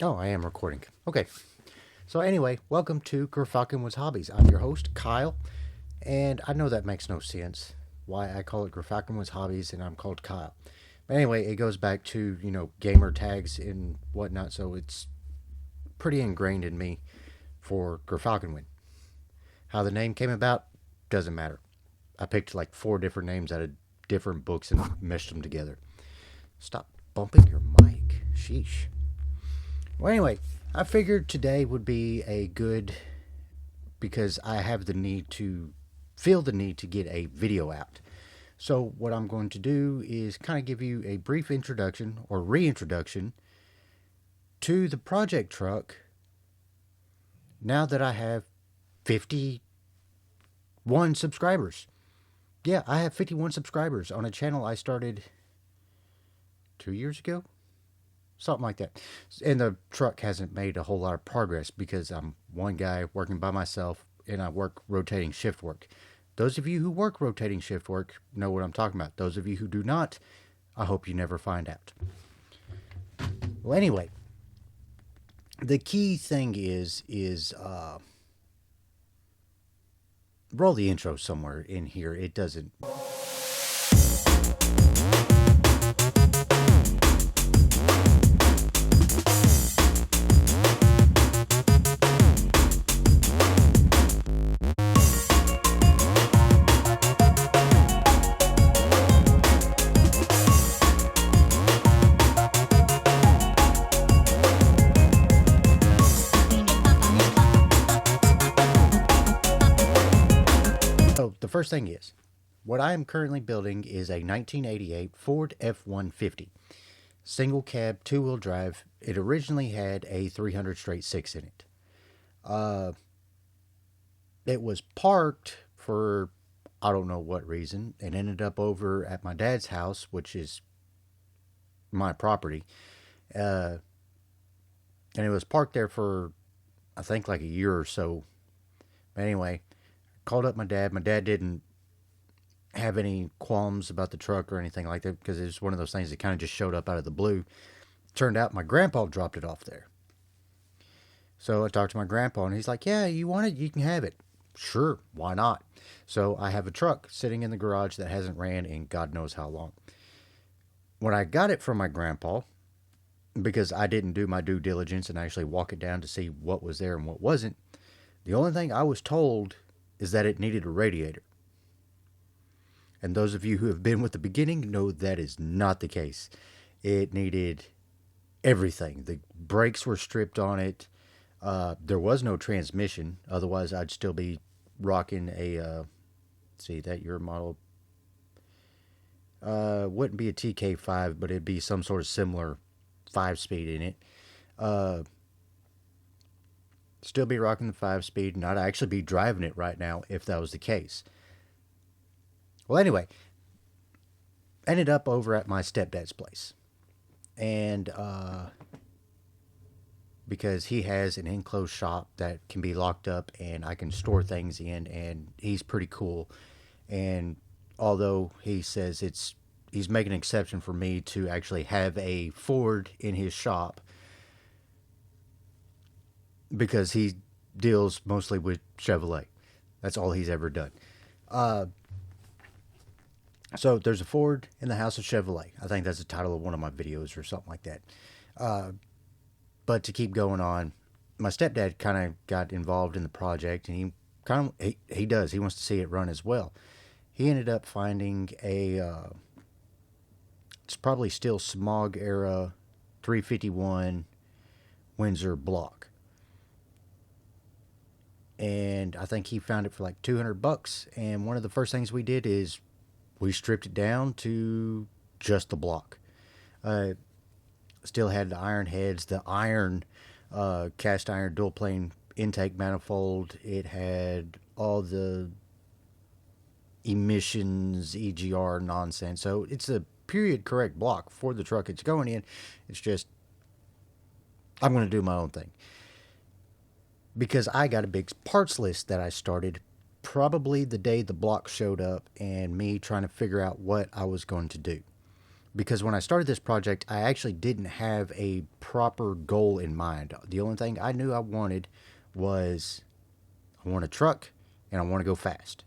Oh, I am recording. Okay. So anyway, welcome to Gerfalcon Woods Hobbies. I'm your host, Kyle, and I know that makes no sense why I call it Gerfalcon Woods Hobbies and I'm called Kyle. But anyway, it goes back to, gamer tags and whatnot, so it's pretty ingrained in me for Gerfalconwin. How the name came about doesn't matter. I picked like four different names out of different books and meshed them together. Stop bumping your mic. Sheesh. Well, anyway, I figured today would be a good because I have the need to feel the need to get a video out. So, what I'm going to do is kind of give you a brief introduction or reintroduction to the project truck now that I have 51 subscribers. Yeah, I have 51 subscribers on a channel I started 2 years ago, something like that. And the truck hasn't made a whole lot of progress because I'm one guy working by myself and I work rotating shift work. Those of you who work rotating shift work know what I'm talking about. Those of you who do not, I hope you never find out. Well, anyway, the key thing is roll the intro somewhere in here. It doesn't. So the first thing is, what I am currently building is a 1988 Ford F-150. Single cab, two wheel drive. It originally had a 300 straight six in it. Uh, it was parked for I don't know what reason and ended up over at my dad's house, which is my property. Uh, and it was parked there for I think like a year or so. But anyway, called up my dad. My dad didn't have any qualms about the truck or anything like that because it was one of those things that kind of just showed up out of the blue. Turned out my grandpa dropped it off there. So I talked to my grandpa and he's like, "Yeah, you want it? You can have it." Sure, why not? So I have a truck sitting in the garage that hasn't ran in God knows how long. When I got it from my grandpa, because I didn't do my due diligence and actually walk it down to see what was there and what wasn't, the only thing I was told is that it needed a radiator. And those of you who have been with the beginning know that is not the case. It needed everything. The brakes were stripped on it. There was no transmission. Otherwise, I'd still be rocking a. See that your model wouldn't be a TK5, but it'd be some sort of similar 5 speed in it. Uh, Still be rocking the 5 speed, and I'd actually be driving it right now if that was the case. Well, anyway, ended up over at my stepdad's place, and because he has an enclosed shop that can be locked up and I can store things in, and he's pretty cool. And although he says he's making an exception for me to actually have a Ford in his shop because he deals mostly with Chevrolet. That's all he's ever done. Uh, so there's a Ford in the house of Chevrolet. I think that's the title of one of my videos or something like that. Uh, but to keep going on, my stepdad kind of got involved in the project, and he does. He wants to see it run as well. He ended up finding a it's probably still smog era 351 Windsor block, and I think he found it for like $200. And one of the first things we did is we stripped it down to just the block. Uh, Still had the iron heads, the iron cast iron dual plane intake manifold. It had all the emissions, EGR nonsense. So it's a period correct block for the truck it's going in. It's just, I'm going to do my own thing. Because I got a big parts list that I started probably the day the block showed up and me trying to figure out what I was going to do. because when I started this project, I actually didn't have a proper goal in mind. The only thing I knew I wanted was I want a truck and I want to go fast.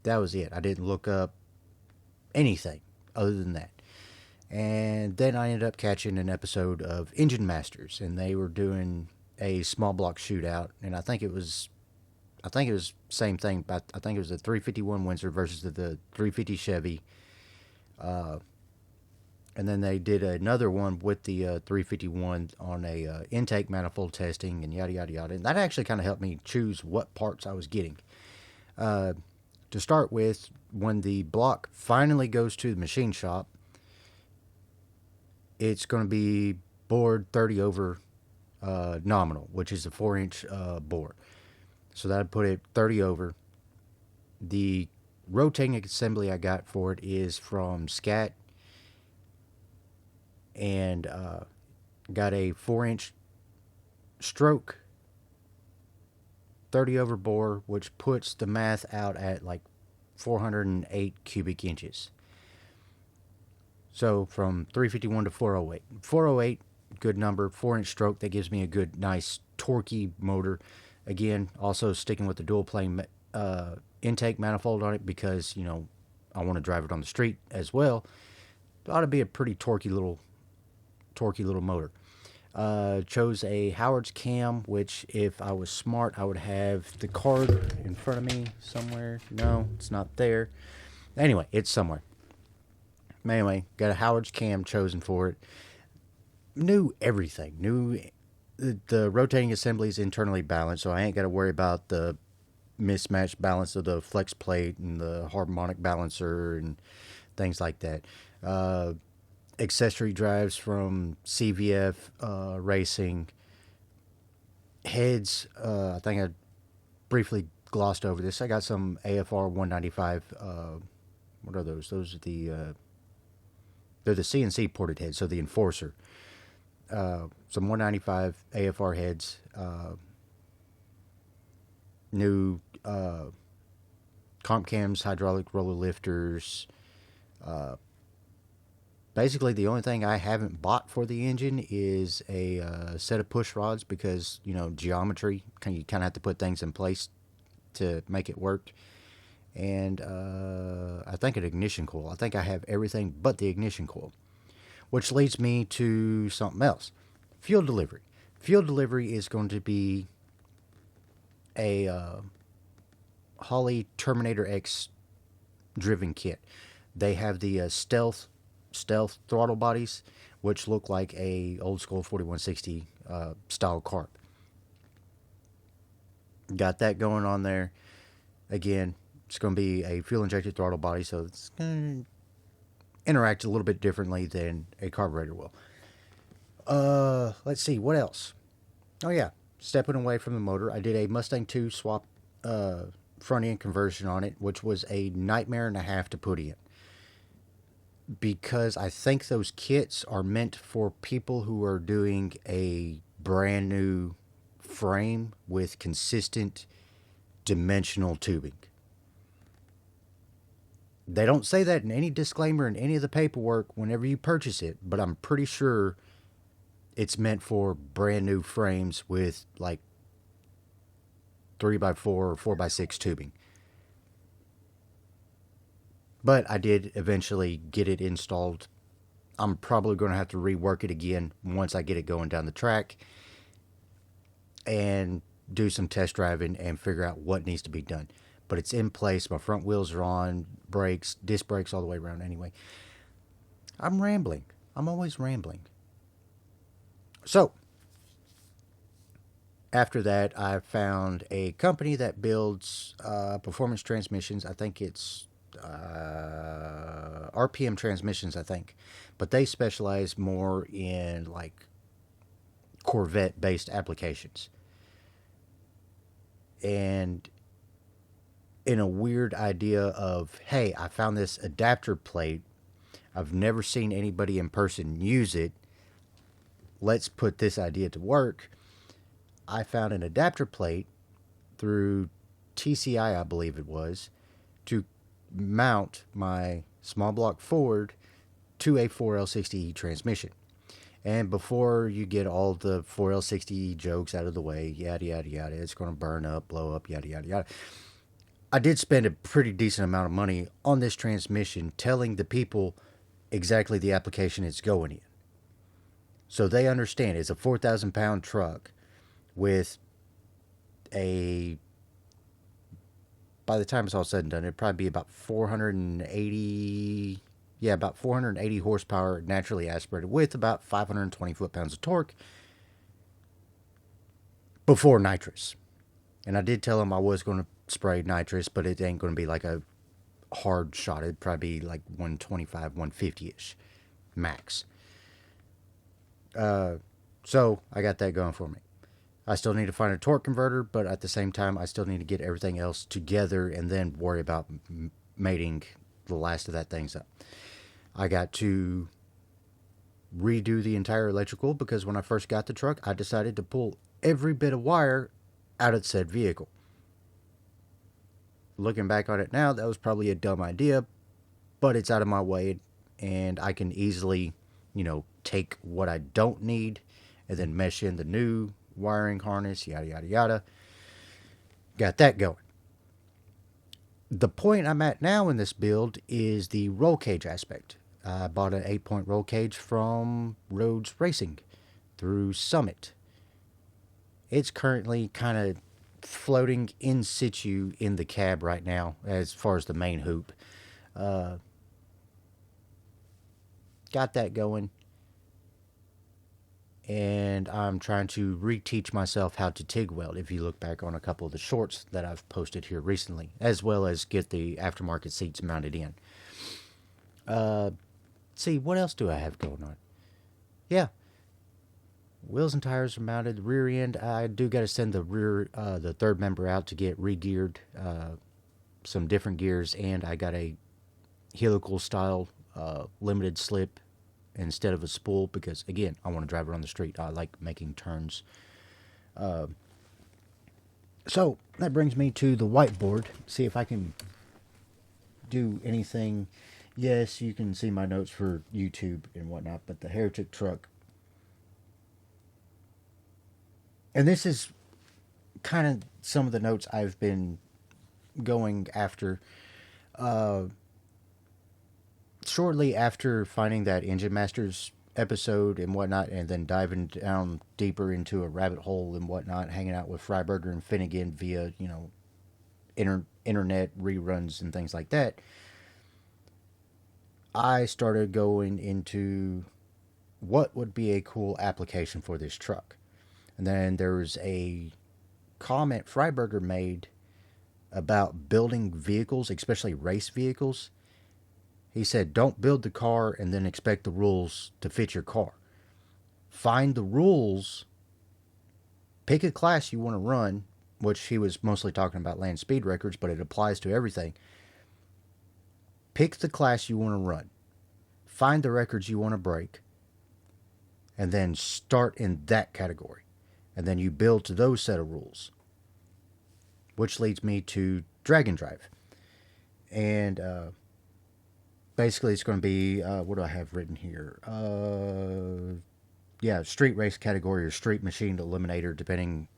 That was it. I didn't look up anything other than that. And then I ended up catching an episode of Engine Masters, and they were doing a small block shootout, and I think it was same thing, but I think it was the 351 Windsor versus the 350 Chevy. And then they did another one with the 351 on a intake manifold testing and yada yada yada. And that actually kind of helped me choose what parts I was getting. To start with, when the block finally goes to the machine shop, it's going to be bored 30 over nominal, which is a 4-inch bore. So that'd put it 30 over. The rotating assembly I got for it is from Scat, and got a 4-inch stroke 30 over bore, which puts the math out at like 408 cubic inches. So from 351 to 408. 408, good number. 4-inch stroke, that gives me a good, nice, torquey motor. Again, also sticking with the dual plane intake manifold on it because, I want to drive it on the street as well. It ought to be a pretty torquey little motor. Chose a Howard's cam, which if I was smart, I would have the card in front of me somewhere. No, it's not there. Anyway, it's somewhere. Anyway, got a Howard's cam chosen for it. Knew everything. Knew the rotating assembly is internally balanced, so I ain't got to worry about the mismatched balance of the flex plate and the harmonic balancer and things like that. Accessory drives from CVF Racing. Heads, I think I briefly glossed over this. I got some AFR 195. What are those? Those are they're the CNC ported heads, so the Enforcer. Some 195 AFR heads. New comp cams, hydraulic roller lifters. Basically, the only thing I haven't bought for the engine is a set of push rods because, geometry, you kind of have to put things in place to make it work. And I think an ignition coil. I think I have everything but the ignition coil, which leads me to something else. Fuel delivery. Fuel delivery is going to be a Holley Terminator X driven kit. They have the stealth throttle bodies, which look like a old school 4160 style carb. Got that going on there. Again, it's going to be a fuel injected throttle body, so it's going to interact a little bit differently than a carburetor will. Let's see, what else? Oh yeah, stepping away from the motor, I did a Mustang 2 swap front end conversion on it, which was a nightmare and a half to put in. Because I think those kits are meant for people who are doing a brand new frame with consistent dimensional tubing. They don't say that in any disclaimer in any of the paperwork whenever you purchase it, but I'm pretty sure it's meant for brand new frames with like 3x4 or 4x6 tubing. But I did eventually get it installed. I'm probably going to have to rework it again once I get it going down the track and do some test driving and figure out what needs to be done. But it's in place. My front wheels are on, brakes, disc brakes all the way around anyway. I'm rambling. I'm always rambling. So, after that, I found a company that builds performance transmissions. I think it's RPM transmissions, I think. But they specialize more in like Corvette-based applications. And in a weird idea of, hey, I found this adapter plate. I've never seen anybody in person use it. Let's put this idea to work. I found an adapter plate through TCI, I believe it was, to mount my small block Ford to a 4L60E transmission. And before you get all the 4L60E jokes out of the way, yada, yada, yada, it's going to burn up, blow up, yada, yada, yada. I did spend a pretty decent amount of money on this transmission telling the people exactly the application it's going in. So they understand it's a 4,000 pound truck with a, by the time it's all said and done, it'd probably be about 480, about 480 horsepower naturally aspirated with about 520 foot-pounds of torque before nitrous. And I did tell them I was going to spray nitrous, but it ain't going to be like a hard shot. It'd probably be like 125, 150-ish max. So I got that going for me. I still need to find a torque converter, but at the same time, I still need to get everything else together and then worry about mating the last of that things up. I got to redo the entire electrical because when I first got the truck, I decided to pull every bit of wire out of said vehicle. Looking back on it now, that was probably a dumb idea, but it's out of my way and I can easily, take what I don't need and then mesh in the new wiring harness, yada, yada, yada. Got that going. The point I'm at now in this build is the roll cage aspect. I bought an 8-point roll cage from Rhodes Racing through Summit. It's currently kind of floating in situ in the cab right now as far as the main hoop. Got that going. And I'm trying to reteach myself how to TIG weld if you look back on a couple of the shorts that I've posted here recently, as well as get the aftermarket seats mounted in. See, what else do I have going on? Yeah. Wheels and tires are mounted. The rear end, I do got to send the third member out to get re-geared, some different gears, and I got a helical style limited slip instead of a spool because, again, I want to drive around the street. I like making turns. So that brings me to the whiteboard. See if I can do anything. Yes, you can see my notes for YouTube and whatnot, but the Heretic truck. And this is kind of some of the notes I've been going after. Shortly after finding that Engine Masters episode and whatnot, and then diving down deeper into a rabbit hole and whatnot, hanging out with Freiberger and Finnegan via, internet reruns and things like that, I started going into what would be a cool application for this truck. And then there was a comment Freiberger made about building vehicles, especially race vehicles. He said, don't build the car and then expect the rules to fit your car. Find the rules, pick a class you want to run, which he was mostly talking about land speed records, but it applies to everything. Pick the class you want to run. Find the records you want to break. And then start in that category. And then you build to those set of rules. Which leads me to drag and drive. And basically it's going to be, what do I have written here? Street race category or street machine eliminator, depending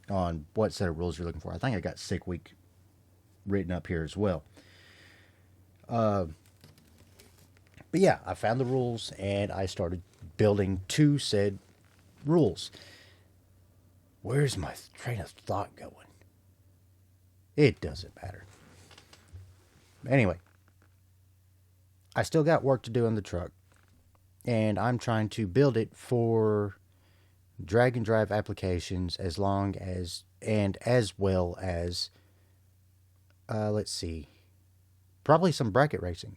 on what set of rules you're looking for. I think I got Sick Week written up here as well. But yeah, I found the rules and I started building to said rules. Where's my train of thought going? It doesn't matter. Anyway, I still got work to do on the truck, and I'm trying to build it for drag and drive applications as long as, and as well as, let's see, probably some bracket racing.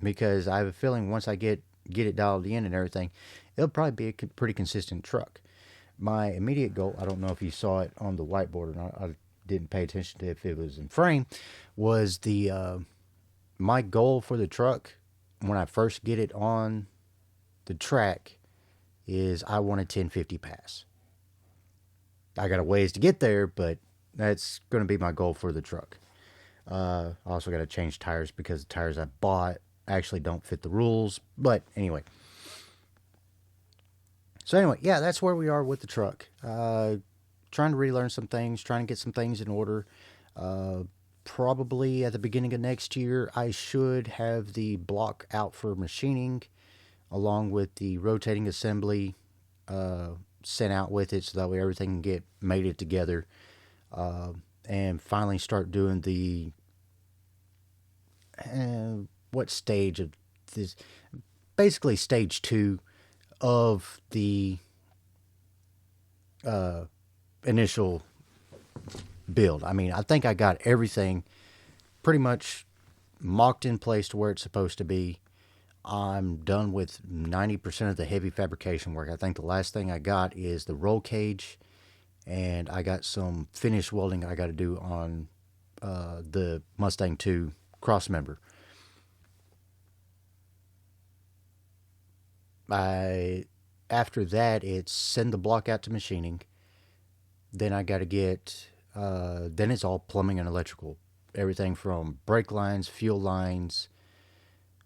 Because I have a feeling once I get it dialed in and everything, it'll probably be a pretty consistent truck. My immediate goal, I don't know if you saw it on the whiteboard or not, I didn't pay attention to if it was in frame, was my goal for the truck when I first get it on the track is I want a 1050 pass. I got a ways to get there, but that's going to be my goal for the truck. I also got to change tires because the tires I bought actually don't fit the rules. But anyway. So anyway, yeah, that's where we are with the truck. Trying to relearn some things, trying to get some things in order. Uh, Probably at the beginning of next year, I should have the block out for machining, along with the rotating assembly uh, sent out with it, so that way everything can get mated together, uh, and finally start doing the what stage of this? Basically, stage two of the uh, initial build. I mean, I think I got everything pretty much mocked in place to where it's supposed to be. I'm done with 90% of the heavy fabrication work. I think the last thing I got is the roll cage, and I got some finish welding I got to do on the Mustang 2 cross member. After that, it's send the block out to machining. Then I got to get, then it's all plumbing and electrical. Everything from brake lines, fuel lines.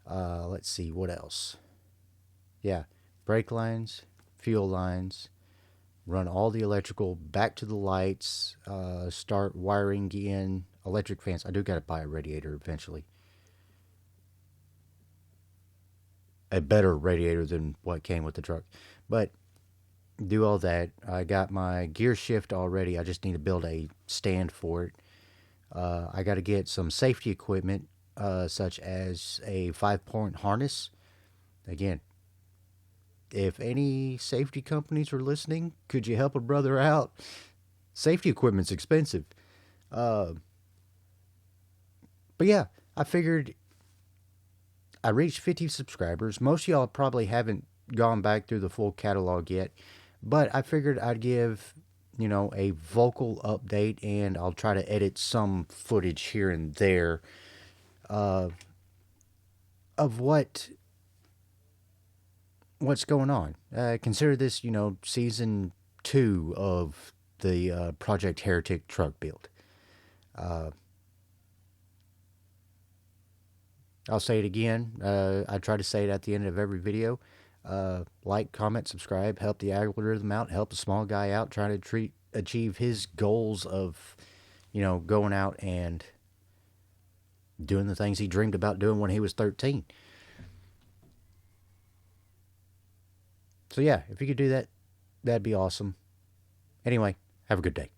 Let's see, what else? Yeah, brake lines, fuel lines, run all the electrical back to the lights, start wiring in electric fans. I do got to buy a radiator eventually. A better radiator than what came with the truck. But do all that. I got my gear shift already. I just need to build a stand for it. I got to get some safety equipment, such as a 5-point harness. Again, if any safety companies are listening, could you help a brother out? Safety equipment's expensive. Uh, but yeah, I figured I reached 50 subscribers. Most of y'all probably haven't gone back through the full catalog yet, but I figured I'd give, a vocal update, and I'll try to edit some footage here and there uh, of what's going on. Consider this, season 2 of the Project Heretic truck build. Uh, I'll say it again. I try to say it at the end of every video. Like, comment, subscribe, help the algorithm out, help the small guy out, trying to achieve his goals of, going out and doing the things he dreamed about doing when he was 13. So yeah, if you could do that, that'd be awesome. Anyway, have a good day.